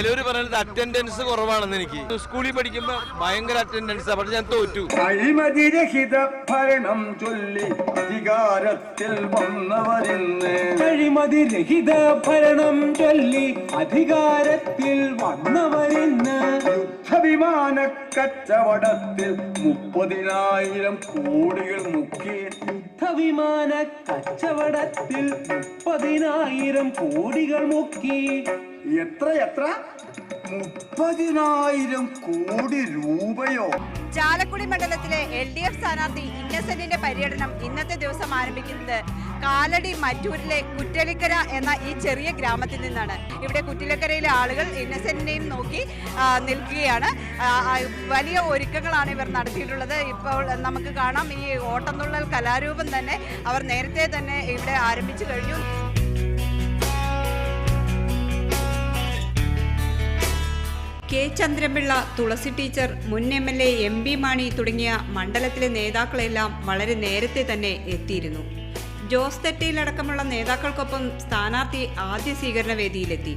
ചിലവർ പറയുന്നത് അറ്റൻഡൻസ് കുറവാണെന്ന്. എനിക്ക് സ്കൂളിൽ പഠിക്കുമ്പോ ഭയങ്കര അറ്റൻഡൻസ്, പക്ഷെ ഞാൻ തോറ്റു. അഴിമതിരഹിത ഭരണം ചൊല്ലി അധികാരത്തിൽ വന്നവരിന്ന്, അഴിമതിരഹിത ഭരണം ചൊല്ലി അധികാരത്തിൽ വന്നവരിന്ന്, യുദ്ധവിമാന കച്ചവടത്തിൽ 30,000 കോടികൾ മുക്കി, യുദ്ധവിമാന കച്ചവടത്തിൽ 30,000 കോടികൾ മുക്കി. എത്ര 30,000 കോടി രൂപയോ? ചാലക്കുടി മണ്ഡലത്തിലെ LDF സ്ഥാനാർത്ഥി ഇന്നസെന്റിന്റെ പര്യടനം ഇന്നത്തെ ദിവസം ആരംഭിക്കുന്നത് കാലടി മറ്റൂരിലെ കുറ്റലിക്കര എന്ന ഈ ചെറിയ ഗ്രാമത്തിൽ നിന്നാണ്. ഇവിടെ കുറ്റിലക്കരയിലെ ആളുകൾ ഇന്നസെന്റിനെയും നോക്കി നിൽക്കുകയാണ്. വലിയ ഒരുക്കങ്ങളാണ് ഇവർ നടത്തിയിട്ടുള്ളത്. ഇപ്പോൾ നമുക്ക് കാണാം, ഈ ഓട്ടംതുള്ളൽ കലാരൂപം തന്നെ അവർ നേരത്തെ തന്നെ ഇവിടെ ആരംഭിച്ചു കഴിഞ്ഞു. കെ ചന്ദ്രപിള്ള, തുളസി ടീച്ചർ, മുൻ MLA MB മാണി തുടങ്ങിയ മണ്ഡലത്തിലെ നേതാക്കളെല്ലാം വളരെ നേരത്തെ തന്നെ എത്തിയിരുന്നു. ജോസ് തെറ്റയിലടക്കമുള്ള നേതാക്കൾക്കൊപ്പം സ്ഥാനാർത്ഥി ആദ്യ സ്വീകരണ വേദിയിലെത്തി.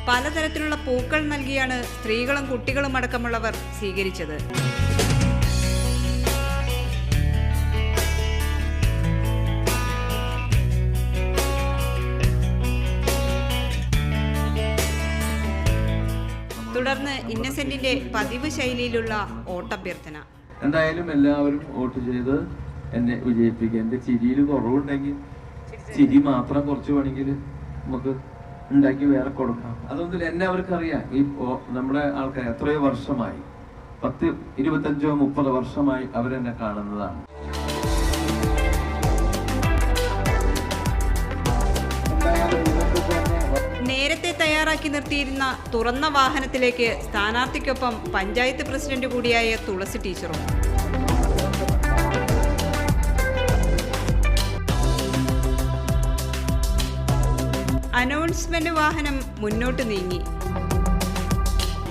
പലതരത്തിലുള്ള പൂക്കൾ നൽകിയാണ് സ്ത്രീകളും കുട്ടികളും അടക്കമുള്ളവർ സ്വീകരിച്ചത്. തുടർന്ന് ഇന്നസെന്റിന്റെ പതിവ് ശൈലിയിലുള്ള വോട്ടഭ്യർത്ഥന. എന്തായാലും എല്ലാവരും വോട്ട് ചെയ്ത് എന്നെ വിജയിപ്പിക്കുക. എന്റെ ചിരിയിൽ കുറവുണ്ടെങ്കിൽ ചിരി മാത്രം കുറച്ച് വേണമെങ്കിൽ നമുക്ക് ഉണ്ടാക്കി വേറെ കൊടുക്കാം. അതൊന്നും എന്നെ അവർക്കറിയാം. ഈ നമ്മുടെ ആൾക്കാർ എത്രയോ വർഷമായി, 10, 25, 30 വർഷമായി അവരെന്നെ കാണുന്നതാണ്. നേരത്തെ തയ്യാറാക്കി നിർത്തിയിരുന്ന തുറന്ന വാഹനത്തിലേക്ക് സ്ഥാനാർത്ഥിക്കൊപ്പം പഞ്ചായത്ത് പ്രസിഡന്റ് കൂടിയായ തുളസി ടീച്ചറും. അനൗൺസ്മെന്റ് വാഹനം മുന്നോട്ട് നീങ്ങി.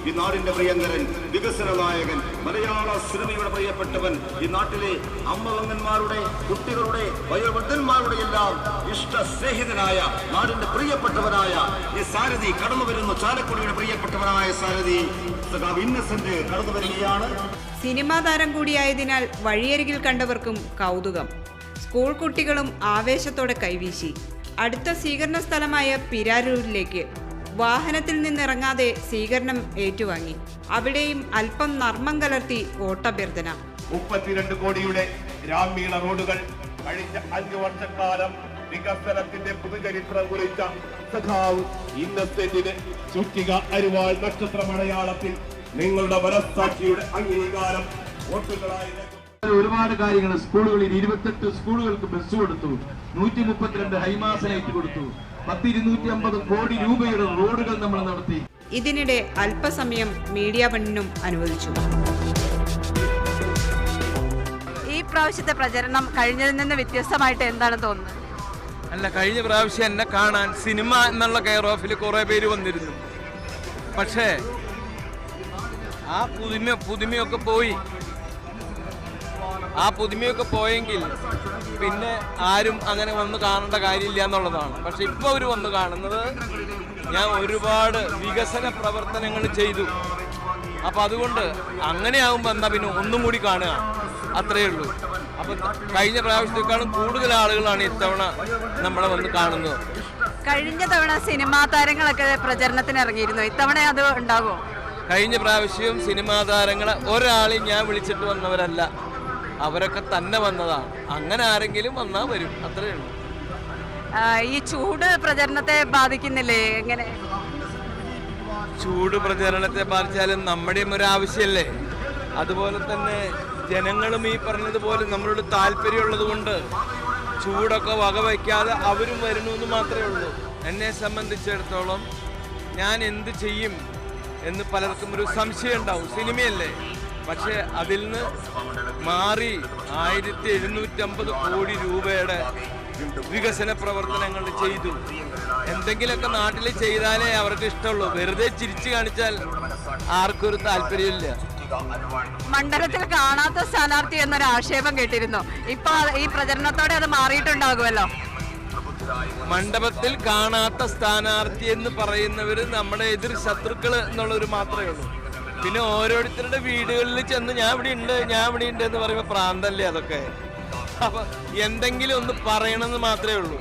ഈ നാടിന്റെ പ്രിയങ്കരൻ, വികസന നായകൻ, മലയാള സിനിമയുടെ പ്രിയപ്പെട്ടവൻ, ഈ നാട്ടിലെ അമ്മവങ്ങന്മാരുടെ, കുട്ടികളുടെ, വയോവൃദ്ധന്മാരുടെ എല്ലാം ഇഷ്ടസ്നേഹിതനായ, നാടിന്റെ പ്രിയപ്പെട്ടവനായ ഈ സാരഥി കടന്നു വരുന്നു. ചാലക്കുടിയുടെ പ്രിയപ്പെട്ടവനായ സാരഥി ഇന്നസെന്റ് കടന്നു വരികയാണ്. സിനിമാ താരം കൂടിയായതിനാൽ വഴിയരികിൽ കണ്ടവർക്കും കൗതുകം. സ്കൂൾ കുട്ടികളും ആവേശത്തോടെ കൈവീശി. അടുത്ത സ്വീകരണ സ്ഥലമായ പിരാരൂരിലേക്ക് വാഹനത്തിൽ നിന്നിറങ്ങാതെ സ്വീകരണം ഏറ്റുവാങ്ങി. അവിടെയും അല്പം നർമ്മം കലർത്തി വോട്ടഭ്യർത്ഥന. 32 കോടിയുടെ ഗ്രാമീണ റോഡുകൾ കഴിഞ്ഞ 5 വർഷക്കാലം വികസനത്തിന്റെ പുതുചരിത്രം കുറിച്ച സഖാവ് ഇന്നസെന്റിന് ചുറ്റിക അരിവാൾ നക്ഷത്രമടയാളത്തിൽ നിങ്ങളുടെ മനസ്സാക്ഷിയുടെ അംഗീകാരം വോട്ടുകളായി. ഒരുപാട് കാര്യങ്ങൾ സ്കൂളുകളിൽ 28 സ്കൂളുകൾക്ക് ബസ് കൊടുത്തു, 132 ഹൈമാസനേറ്റ് കൊടുത്തു, 250 കോടി രൂപയുടെ റോഡുകൾ നമ്മൾ നടത്തി. ഇതിനിടെ അല്പസമയം മീഡിയ ബണ്ണിനും അനുവദിച്ചു. ഈ പ്രാവശ്യത്തെ പ്രചരണം കഴിഞ്ഞതിൽ നിന്ന് വ്യത്യസ്തമായിട്ട് എന്താണ് തോന്നുന്നത്? അല്ല, കഴിഞ്ഞ പ്രാവശ്യം എന്നെ കാണാൻ സിനിമ എന്നുള്ള കെയർ ഓഫിൽ കുറെ പേര് വന്നിരുന്നു. പക്ഷേ ആ പുതുമയൊക്കെ പോയി. ആ പുതുമയൊക്കെ പോയെങ്കിൽ പിന്നെ ആരും അങ്ങനെ വന്ന് കാണേണ്ട കാര്യമില്ല എന്നുള്ളതാണ്. പക്ഷെ ഇപ്പോൾ അവർ വന്ന് കാണുന്നത് ഞാൻ ഒരുപാട് വികസന പ്രവർത്തനങ്ങൾ ചെയ്തു. അപ്പം അതുകൊണ്ട് അങ്ങനെയാകുമ്പോൾ എന്താ പിന്നെ ഒന്നും കൂടി കാണുക, അത്രയേ ഉള്ളൂ. അപ്പം കഴിഞ്ഞ പ്രാവശ്യത്തേക്കാളും കൂടുതൽ ആളുകളാണ് ഇത്തവണ നമ്മളെ വന്ന് കാണുന്നത്. കഴിഞ്ഞ തവണ സിനിമാ താരങ്ങളൊക്കെ പ്രചരണത്തിന് ഇറങ്ങിയിരുന്നു. ഇത്തവണ അത് ഉണ്ടാകുമോ? കഴിഞ്ഞ പ്രാവശ്യം സിനിമാ താരങ്ങളെ ഒരാളെയും ഞാൻ വിളിച്ചിട്ട് വന്നവരല്ല, അവരൊക്കെ തന്നെ വന്നതാണ്. അങ്ങനെ ആരെങ്കിലും വന്നാൽ വരും, അത്രയേ ഉള്ളൂ. ഈ ചൂട് പ്രചരണത്തെ ബാധിക്കുന്നില്ലേ? എങ്ങനെ ചൂട് പ്രചരണത്തെ ബാധിച്ചാലും നമ്മുടെയും ഒരു ആവശ്യമല്ലേ. അതുപോലെ തന്നെ ജനങ്ങളും ഈ പറഞ്ഞതുപോലെ നമ്മളോട് താല്പര്യമുള്ളത് കൊണ്ട് ചൂടൊക്കെ വകവയ്ക്കാതെ അവരും വരണമെന്ന് മാത്രമേ ഉള്ളൂ. എന്നെ സംബന്ധിച്ചിടത്തോളം ഞാൻ എന്ത് ചെയ്യും എന്ന് പലർക്കും ഒരു സംശയം ഉണ്ടാവും. സിനിമയല്ലേ, പക്ഷേ അതിൽ നിന്ന് മാറി 1750 കോടി രൂപയുടെ വികസന പ്രവർത്തനങ്ങൾ ചെയ്തു. എന്തെങ്കിലുമൊക്കെ നാട്ടിൽ ചെയ്താലേ അവർക്ക് ഇഷ്ടമുള്ളൂ. വെറുതെ ചിരിച്ചു കാണിച്ചാൽ ആർക്കും ഒരു താല്പര്യമില്ല. മണ്ഡലത്തിൽ കാണാത്ത സ്ഥാനാർത്ഥി എന്നൊരു ആക്ഷേപം കേട്ടിരുന്നു. ഇപ്പൊ ഈ പ്രചരണത്തോടെ അത് മാറിയിട്ടുണ്ടാകുമല്ലോ. മണ്ഡപത്തിൽ കാണാത്ത സ്ഥാനാർത്ഥി എന്ന് പറയുന്നവർ നമ്മുടെ എതിർ ശത്രുക്കൾ എന്നുള്ളവർ മാത്രമേ ഉള്ളൂ. പിന്നെ ഓരോരുത്തരുടെ വീടുകളിൽ ചെന്ന് ഞാൻ ഇവിടെ ഉണ്ട് എന്ന് പറയുമ്പോൾ പ്രാന്തല്ലേ അതൊക്കെ. അപ്പൊ എന്തെങ്കിലും ഒന്ന് പറയണമെന്ന് മാത്രമേ ഉള്ളൂ.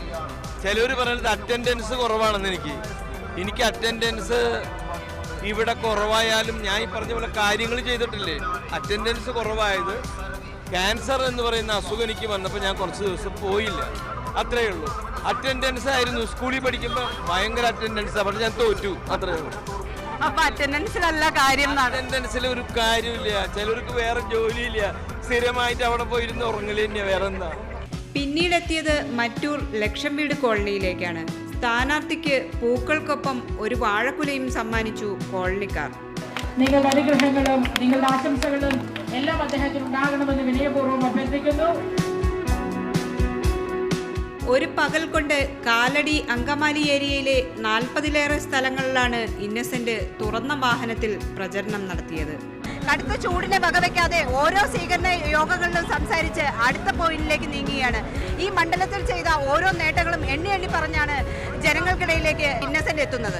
ചിലവർ പറയുന്നത് അറ്റൻഡൻസ് കുറവാണെന്ന്. എനിക്ക് അറ്റൻഡൻസ് ഇവിടെ കുറവായാലും ഞാൻ ഈ പറഞ്ഞ പോലെ കാര്യങ്ങൾ ചെയ്തിട്ടില്ലേ. അറ്റൻഡൻസ് കുറവായത് ക്യാൻസർ എന്ന് പറയുന്ന അസുഖം എനിക്ക് വന്നപ്പോൾ ഞാൻ കുറച്ച് ദിവസം പോയില്ല, അത്രയേ ഉള്ളൂ. അറ്റൻഡൻസ് ആയിരുന്നു സ്കൂളിൽ പഠിക്കുമ്പോൾ ഭയങ്കര അറ്റൻഡൻസ്, പക്ഷെ ഞാൻ തോറ്റു, അത്രയേ ഉള്ളൂ. അപ്പൊ അറ്റൻഡൻസിലല്ല കാര്യം. അറ്റൻഡൻസിൽ ഒരു കാര്യമില്ല. ചിലർക്ക് വേറെ ജോലിയില്ല, സ്ഥിരമായിട്ട് അവിടെ പോയിരുന്ന് ഉറങ്ങല് തന്നെയാ, വേറെ എന്താ. പിന്നീടെത്തിയത് മറ്റൂർ ലക്ഷം വീട് കോളനിയിലേക്കാണ്. സ്ഥാനാർത്ഥിക്ക് പൂക്കൾക്കൊപ്പം ഒരു വാഴക്കുലയും സമ്മാനിച്ചു കോളനിക്കാർ. നിങ്ങളുടെ അനുഗ്രഹങ്ങളും നിങ്ങളുടെ ആശംസകളും എല്ലാം അദ്ദേഹത്തിന് ഉണ്ടാകണമെന്ന് വിനയപൂർവ്വം അഭ്യർത്ഥിക്കുന്നു. ഒരു പകൽ കൊണ്ട് കാലടി അങ്കമാലി ഏരിയയിലെ 40-ലേറെ സ്ഥലങ്ങളിലാണ് ഇന്നസെന്റ് തുറന്ന വാഹനത്തിൽ പ്രചരണം നടത്തിയത്. കടുത്ത ചൂടിനെ വകവയ്ക്കാതെ ഓരോ സ്വീകരണ യോഗങ്ങളിലും സംസാരിച്ച് അടുത്ത പോയിന്റിലേക്ക് നീങ്ങുകയാണ്. ഈ മണ്ഡലത്തിൽ ചെയ്ത ഓരോ നേട്ടങ്ങളും എണ്ണി പറഞ്ഞാണ് ജനങ്ങൾക്കിടയിലേക്ക് ഇന്നസെന്റ് എത്തുന്നത്.